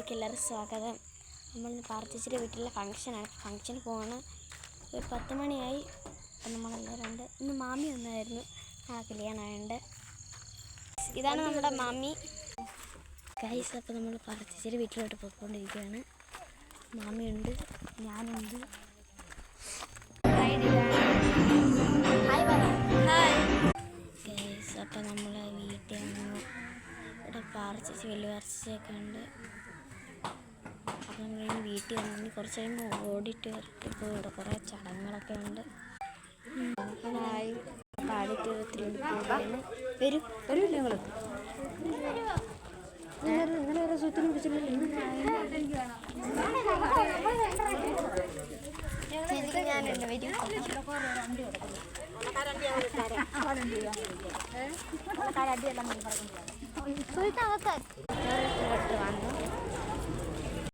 വീഡിയോയിലേക്ക് എല്ലാവർക്കും സ്വാഗതം. നമ്മൾ പാർത്തിച്ചിൻ്റെ വീട്ടിലെ ഫംഗ്ഷന് പോവാണ്. ഒരു 10 മണിയായി. അപ്പം നമ്മളെല്ലാവരും ഉണ്ട്. ഇന്ന് മാമി വന്നായിരുന്നു കല്യാണമായുണ്ട്. ഇതാണ് നമ്മുടെ മാമി ഗൈസ്. അപ്പോൾ നമ്മൾ പാർത്തിച്ചിൻ്റെ വീട്ടിലോട്ട് പോയിക്കൊണ്ടിരിക്കുകയാണ്. മാമിയുണ്ട്, ഞാനുണ്ട്. ഗൈസ് അപ്പോൾ നമ്മൾ വീട്ടിൽ വന്നു. ഇവിടെ പാർച്ചേച്ച് വലിയ പാർച്ചേച്ചൊക്കെ ഉണ്ട്. അപ്പോൾ നമ്മളിനി വീട്ടിൽ വന്നു. കുറച്ച് കഴിയുമ്പോൾ ഓഡിറ്റോറിയത്തിൽ ഇപ്പോൾ ഇവിടെ കുറേ ചടങ്ങുകളൊക്കെ ഉണ്ട്. ഓഡിറ്റോറിയത്തിലുണ്ട് വരും വരില്ല ഞങ്ങൾ ഇന്നലെ ഒരു സുത്തിന് പിടിച്ചിട്ടില്ല. ഞാനുണ്ട് വരും. വന്നു